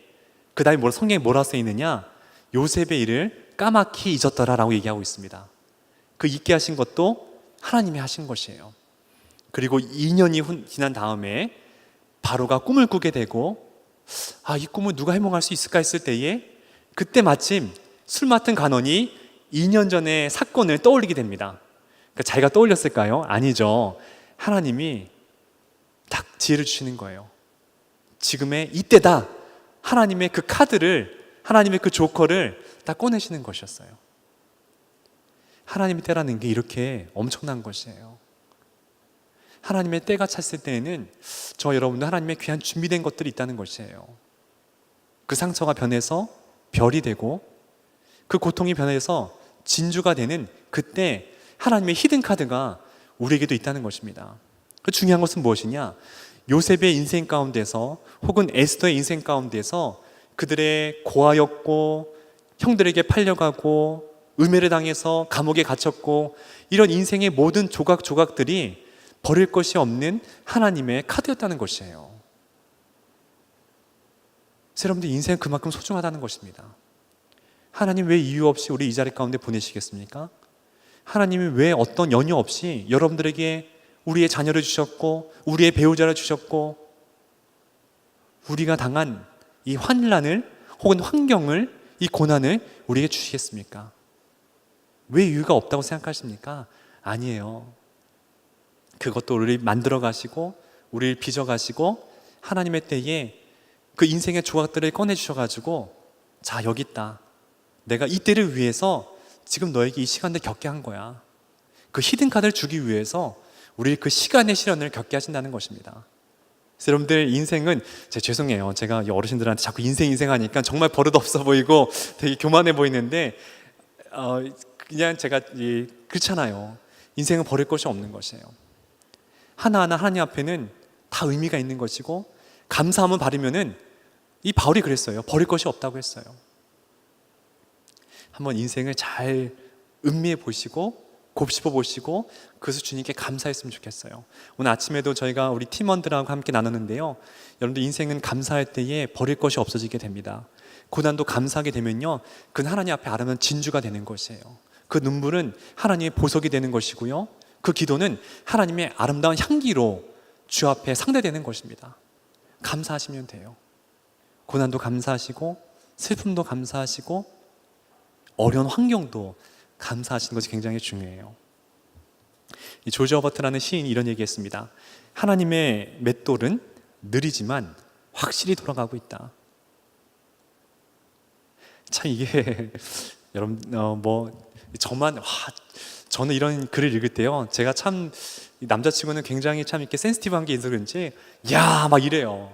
[SPEAKER 1] 그 다음에 성경에 뭐라 써 있느냐, 요셉의 일을 까맣게 잊었더라라고 얘기하고 있습니다. 그 잊게 하신 것도 하나님이 하신 것이에요. 그리고 2년이 지난 다음에 바로가 꿈을 꾸게 되고, 이 꿈을 누가 해몽할 수 있을까 했을 때에 그때 마침 술 맡은 관원이 2년 전의 사건을 떠올리게 됩니다. 그러니까 자기가 떠올렸을까요? 아니죠. 하나님이 딱 지혜를 주시는 거예요. 지금의 이때다. 하나님의 그 카드를, 하나님의 그 조커를 딱 꺼내시는 것이었어요. 하나님의 때라는 게 이렇게 엄청난 것이에요. 하나님의 때가 찼을 때에는 여러분도 하나님의 귀한 준비된 것들이 있다는 것이에요. 그 상처가 변해서 별이 되고, 그 고통이 변해서 진주가 되는 그때 하나님의 히든 카드가 우리에게도 있다는 것입니다. 그 중요한 것은 무엇이냐? 요셉의 인생 가운데서 혹은 에스더의 인생 가운데서 그들의 고아였고, 형들에게 팔려가고, 음해를 당해서 감옥에 갇혔고, 이런 인생의 모든 조각조각들이 버릴 것이 없는 하나님의 카드였다는 것이에요. 여러분들, 인생은 그만큼 소중하다는 것입니다. 하나님 왜 이유 없이 우리 이 자리 가운데 보내시겠습니까? 하나님이 왜 어떤 연유 없이 여러분들에게 우리의 자녀를 주셨고, 우리의 배우자를 주셨고, 우리가 당한 이 환난을 혹은 환경을, 이 고난을 우리에게 주시겠습니까? 왜 이유가 없다고 생각하십니까? 아니에요. 그것도 우리를 만들어 가시고, 우리를 빚어 가시고, 하나님의 때에 그 인생의 조각들을 꺼내 주셔가지고, 자, 여기 있다. 내가 이 때를 위해서 지금 너에게 이 시간을 겪게 한 거야. 그 히든카드를 주기 위해서 우리 그 시간의 시련을 겪게 하신다는 것입니다. 여러분들, 인생은, 죄송해요. 제가 어르신들한테 자꾸 인생 하니까 정말 버릇없어 보이고 되게 교만해 보이는데, 그냥 제가 그렇잖아요. 인생은 버릴 것이 없는 것이에요. 하나하나 하나님 앞에는 다 의미가 있는 것이고, 감사함을 바르면은, 이 바울이 그랬어요. 버릴 것이 없다고 했어요. 한번 인생을 잘 음미해 보시고, 곱씹어 보시고, 그래서 주님께 감사했으면 좋겠어요. 오늘 아침에도 저희가 우리 팀원들하고 함께 나눴는데요, 여러분들, 인생은 감사할 때에 버릴 것이 없어지게 됩니다. 고난도 감사하게 되면요, 그는 하나님 앞에 아름다운 진주가 되는 것이에요. 그 눈물은 하나님의 보석이 되는 것이고요, 그 기도는 하나님의 아름다운 향기로 주 앞에 상대되는 것입니다. 감사하시면 돼요. 고난도 감사하시고, 슬픔도 감사하시고, 어려운 환경도 감사하시는 것이 굉장히 중요해요. 이 조지 허버트라는 시인이 이런 얘기했습니다. 하나님의 맷돌은 느리지만 확실히 돌아가고 있다. 참, 이게 여러분, 저는 이런 글을 읽을 때요, 제가 참, 남자친구는 굉장히 참 이렇게 센시티브한 게 있어서 그런지, 막 이래요.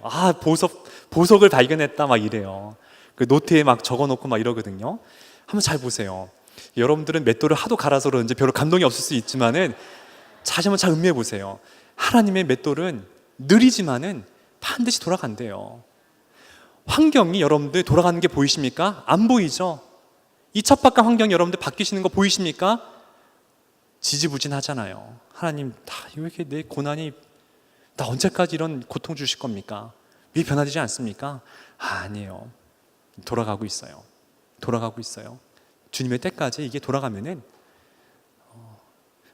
[SPEAKER 1] 보석을 발견했다, 막 이래요. 그 노트에 막 적어놓고 막 이러거든요. 한번 잘 보세요. 여러분들은 맷돌을 하도 갈아서 그런지 별로 감동이 없을 수 있지만은, 다시 한번 잘 음미해 보세요. 하나님의 맷돌은 느리지만은 반드시 돌아간대요. 환경이 여러분들 돌아가는 게 보이십니까? 안 보이죠? 이 척박한 환경이 여러분들 바뀌시는 거 보이십니까? 지지부진하잖아요. 하나님, 왜 이렇게 내 고난이, 나 언제까지 이런 고통 주실 겁니까? 왜 변화되지 않습니까? 아니에요. 돌아가고 있어요. 돌아가고 있어요. 주님의 때까지 이게 돌아가면은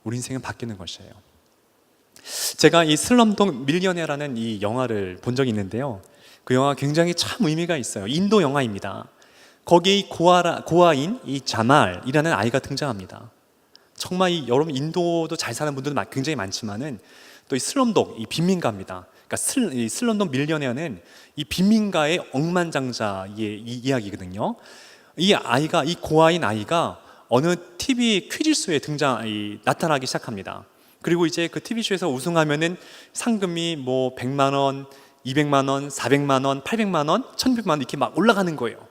[SPEAKER 1] 우리 인생은 바뀌는 것이에요. 제가 이 슬럼독 밀리어네라는 이 영화를 본 적이 있는데요, 그 영화 굉장히 참 의미가 있어요. 인도 영화입니다. 거기에 고아인 이 자말이라는 아이가 등장합니다. 정말 여러분, 인도도 잘 사는 분들도 굉장히 많지만은 또 이 슬럼독, 이 빈민가입니다. 그러니까 이 슬럼독 밀리어네어는 이 빈민가의 억만장자의 이야기거든요. 이 고아인 아이가 어느 TV 퀴즈쇼에 나타나기 시작합니다. 그리고 이제 그 TV쇼에서 우승하면은 상금이 뭐 100만 원, 200만 원, 400만 원, 800만 원, 1,100만 원 이렇게 막 올라가는 거예요.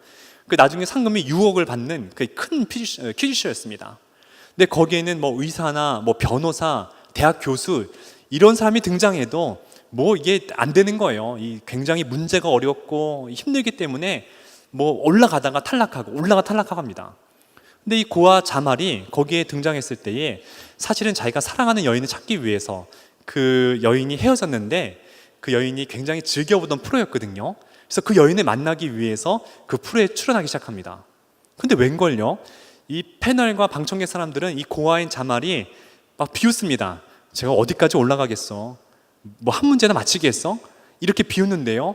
[SPEAKER 1] 그 나중에 상금이 6억을 받는 그 큰 퀴즈쇼였습니다. 근데 거기에는 뭐 의사나 뭐 변호사, 대학 교수 이런 사람이 등장해도 뭐 이게 안 되는 거예요. 굉장히 문제가 어렵고 힘들기 때문에 뭐 올라가다가 탈락하고 합니다. 근데 이 고아 자말이 거기에 등장했을 때에 사실은 자기가 사랑하는 여인을 찾기 위해서 그 여인이 헤어졌는데 그 여인이 굉장히 즐겨보던 프로였거든요. 그래서 그 여인을 만나기 위해서 그 프로에 출연하기 시작합니다. 근데 웬걸요? 이 패널과 방청객 사람들은 이 고아인 자말이 막 비웃습니다. 제가 어디까지 올라가겠어? 뭐 한 문제나 맞히겠어? 이렇게 비웃는데요.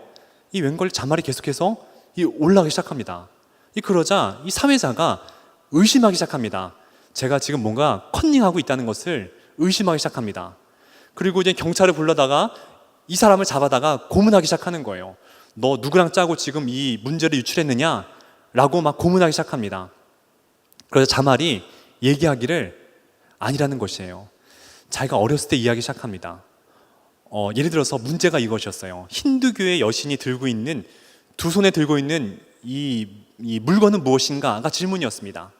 [SPEAKER 1] 이 웬걸 자말이 계속해서 올라가기 시작합니다. 그러자 이 사회자가 의심하기 시작합니다. 제가 지금 뭔가 컨닝하고 있다는 것을 의심하기 시작합니다. 그리고 이제 경찰을 불러다가 이 사람을 잡아다가 고문하기 시작하는 거예요. 너 누구랑 짜고 지금 이 문제를 유출했느냐? 라고 막 고문하기 시작합니다. 그래서 자말이 얘기하기를 아니라는 것이에요. 자기가 어렸을 때 이야기 시작합니다. 예를 들어서 문제가 이것이었어요. 힌두교의 여신이 들고 있는 두 손에 들고 있는 이 물건은 무엇인가가 질문이었습니다.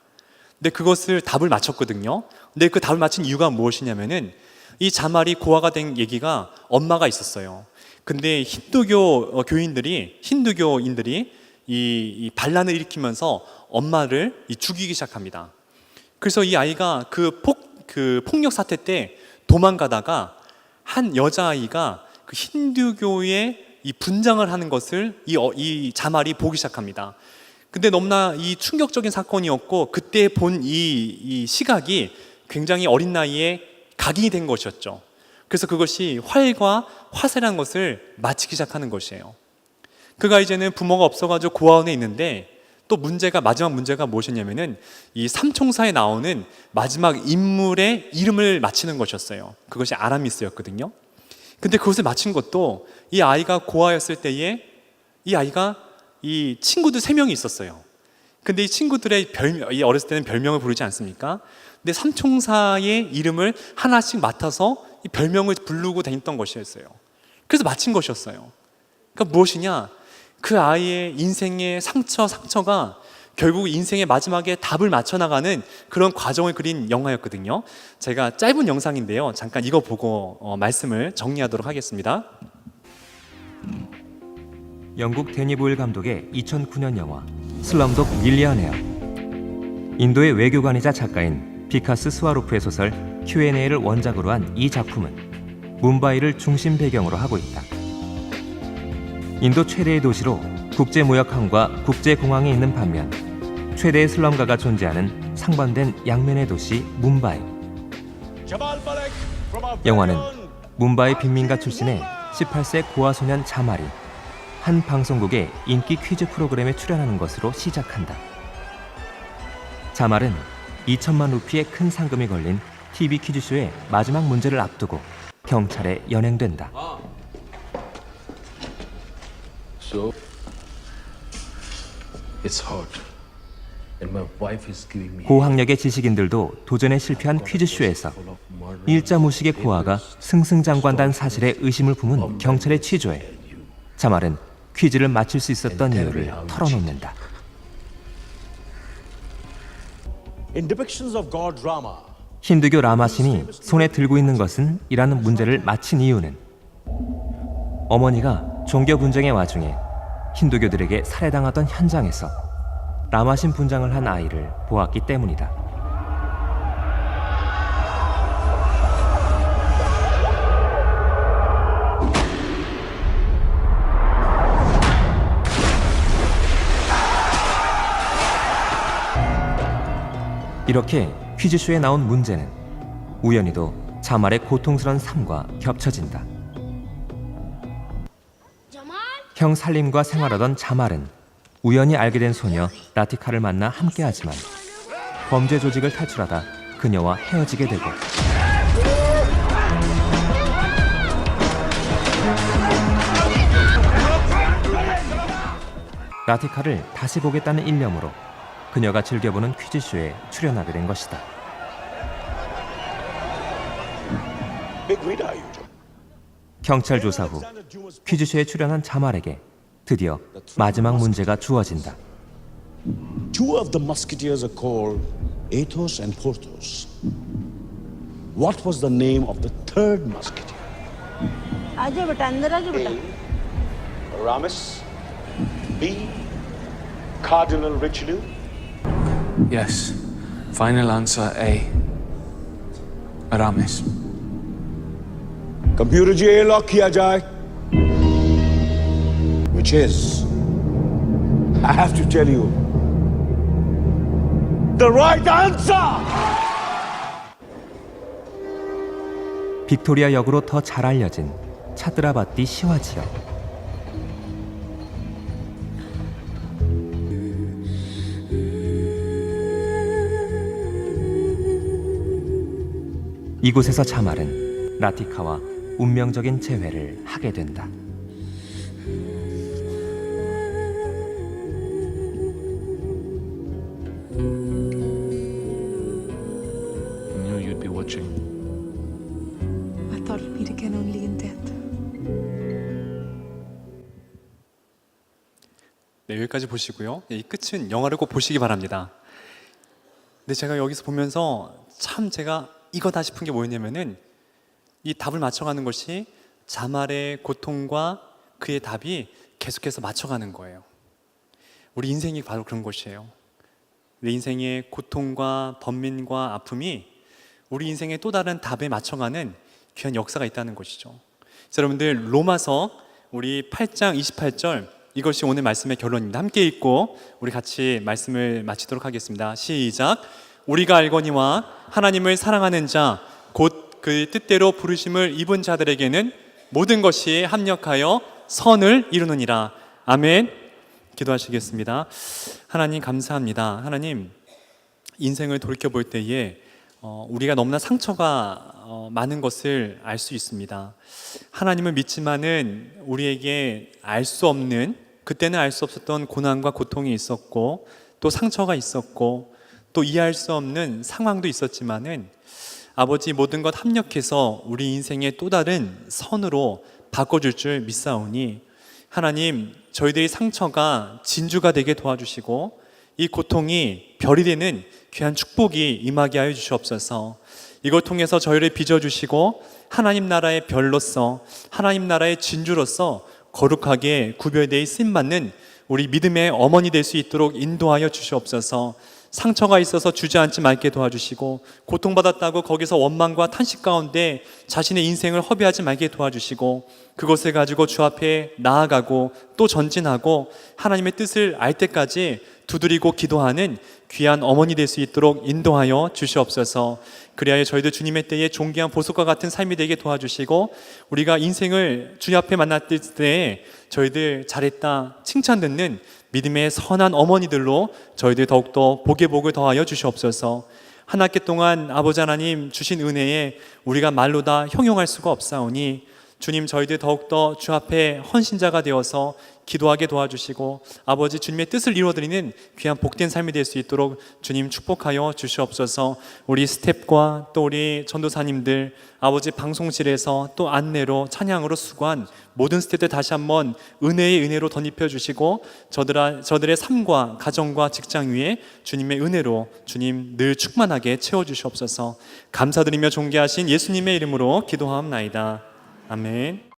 [SPEAKER 1] 근데 그것을 답을 맞췄거든요. 근데 그 답을 맞힌 이유가 무엇이냐면은 이 자말이 고아가 된 얘기가 엄마가 있었어요. 근데 힌두교인들이 이 반란을 일으키면서 엄마를 죽이기 시작합니다. 그래서 이 아이가 그 폭력 사태 때 도망가다가 한 여자아이가 그 힌두교의 이 분장을 하는 것을 이 자말이 보기 시작합니다. 근데 너무나 이 충격적인 사건이었고 그때 본 이 시각이 굉장히 어린 나이에 각인이 된 것이었죠. 그래서 그것이 활과 화세라는 것을 마치기 시작하는 것이에요. 그가 이제는 부모가 없어가지고 고아원에 있는데 또 마지막 문제가 무엇이냐면은 이 삼총사에 나오는 마지막 인물의 이름을 맞히는 것이었어요. 그것이 아라미스였거든요. 근데 그것을 맞힌 것도 이 아이가 고아였을 때에 이 아이가 이 친구들 3명이 있었어요. 근데 이 친구들의 어렸을 때는 별명을 부르지 않습니까? 근데 삼총사의 이름을 하나씩 맡아서 이 별명을 부르고 다녔던 것이었어요. 그래서 맞힌 것이었어요. 그러니까 무엇이냐? 그 아이의 인생의 상처가 결국 인생의 마지막에 답을 맞춰나가는 그런 과정을 그린 영화였거든요. 제가 짧은 영상인데요. 잠깐 이거 보고 말씀을 정리하도록 하겠습니다.
[SPEAKER 2] 영국 데니 보일 감독의 2009년 영화 슬럼독 밀리어네어. 인도의 외교관이자 작가인 비카스 스와로프의 소설 Q&A를 원작으로 한 이 작품은 뭄바이를 중심 배경으로 하고 있다. 인도 최대의 도시로 국제무역항과 국제공항이 있는 반면 최대의 슬럼가가 존재하는 상반된 양면의 도시 뭄바이. 영화는 뭄바이 빈민가 출신의 18세 고아 소년 자말이 한 방송국의 인기 퀴즈 프로그램에 출연하는 것으로 시작한다. 자말은 2천만 루피의 큰 상금이 걸린 TV 퀴즈쇼의 마지막 문제를 앞두고 경찰에 연행된다.
[SPEAKER 3] So it's hot, and my wife is giving me.
[SPEAKER 2] 고학력의 지식인들도 도전에 실패한 퀴즈쇼에서 일자 무식의 고아가 승승장구한다는 사실에 의심을 품은 경찰의 취조에 자말은 퀴즈를 맞출 수 있었던 이유를 털어놓는다.
[SPEAKER 4] In depictions of God Rama,
[SPEAKER 2] 힌두교 라마 신이 손에 들고 있는 것은? 이라는 문제를 맞힌 이유는 어머니가 종교 분쟁의 와중에 힌두교들에게 살해당하던 현장에서 라마신 분장을 한 아이를 보았기 때문이다. 이렇게 퀴즈쇼에 나온 문제는 우연히도 자말의 고통스러운 삶과 겹쳐진다. 형 살림과 생활하던 자말은 우연히 알게 된 소녀 라티카를 만나 함께하지만 범죄 조직을 탈출하다 그녀와 헤어지게 되고 라티카를 다시 보겠다는 일념으로 그녀가 즐겨보는 퀴즈쇼에 출연하게 된 것이다.
[SPEAKER 4] Big reader, are you, John?
[SPEAKER 2] 경찰 조사 후 퀴즈쇼에 출연한 자말에게 드디어 마지막 문제가 주어진다.
[SPEAKER 4] Two of the musketeers are called Athos and Porthos. What was the name of the third musketeer?
[SPEAKER 5] आजा बेटा अंदर आजा बेटा
[SPEAKER 4] Aramis. B. Cardinal Richelieu.
[SPEAKER 6] Yes. Final answer A. Aramis.
[SPEAKER 4] Computer जी लॉक किया जाए. Which is, I have to tell you, the right answer.
[SPEAKER 2] 빅토리아 역으로 더 잘 알려진 차드라바띠 시와지역. 이곳에서 자말은 라티카와 운명적인 재회를 하게 된다.
[SPEAKER 3] I knew you'd be watching.
[SPEAKER 7] I thought we'd meet again only in death.
[SPEAKER 1] 네, 여기까지 보시고요. 이 끝은 영화를 꼭 보시기 바랍니다. 근데 제가 여기서 보면서 참 제가 이거다 싶은 게 뭐였냐면은 이 답을 맞춰가는 것이 자말의 고통과 그의 답이 계속해서 맞춰가는 거예요. 우리 인생이 바로 그런 것이에요. 내 인생의 고통과 번민과 아픔이 우리 인생의 또 다른 답에 맞춰가는 귀한 역사가 있다는 것이죠. 자, 여러분들 로마서 우리 8장 28절 이것이 오늘 말씀의 결론입니다. 함께 읽고 우리 같이 말씀을 마치도록 하겠습니다. 시작. 우리가 알거니와 하나님을 사랑하는 자 곧 그 뜻대로 부르심을 입은 자들에게는 모든 것이 합력하여 선을 이루느니라. 아멘. 기도하시겠습니다. 하나님 감사합니다. 하나님 인생을 돌이켜볼 때에 우리가 너무나 상처가 많은 것을 알 수 있습니다. 하나님을 믿지만은 우리에게 알 수 없는, 그때는 알 수 없었던 고난과 고통이 있었고 또 상처가 있었고 또 이해할 수 없는 상황도 있었지만은 아버지 모든 것 합력해서 우리 인생의 또 다른 선으로 바꿔줄 줄 믿사오니 하나님 저희들의 상처가 진주가 되게 도와주시고 이 고통이 별이 되는 귀한 축복이 임하게 하여 주시옵소서. 이걸 통해서 저희를 빚어주시고 하나님 나라의 별로서 하나님 나라의 진주로서 거룩하게 구별되어 쓰임받는 우리 믿음의 어머니 될 수 있도록 인도하여 주시옵소서. 상처가 있어서 주저앉지 말게 도와주시고 고통받았다고 거기서 원망과 탄식 가운데 자신의 인생을 허비하지 말게 도와주시고 그것을 가지고 주 앞에 나아가고 또 전진하고 하나님의 뜻을 알 때까지 두드리고 기도하는 귀한 어머니 될 수 있도록 인도하여 주시옵소서. 그리하여 저희들 주님의 때에 존귀한 보석과 같은 삶이 되게 도와주시고 우리가 인생을 주님 앞에 만났을 때 저희들 잘했다 칭찬 듣는 믿음의 선한 어머니들로 저희들 더욱더 복의 복을 더하여 주시옵소서. 한 학기 동안 아버지 하나님 주신 은혜에 우리가 말로 다 형용할 수가 없사오니 주님 저희들 더욱더 주 앞에 헌신자가 되어서 기도하게 도와주시고 아버지 주님의 뜻을 이루어드리는 귀한 복된 삶이 될 수 있도록 주님 축복하여 주시옵소서. 우리 스텝과 또 우리 전도사님들 아버지 방송실에서 또 안내로 찬양으로 수고한 모든 스텝들 다시 한번 은혜의 은혜로 덧입혀 주시고 저들의 삶과 가정과 직장 위에 주님의 은혜로 주님 늘 충만하게 채워주시옵소서. 감사드리며 존귀하신 예수님의 이름으로 기도하옵나이다. 아멘.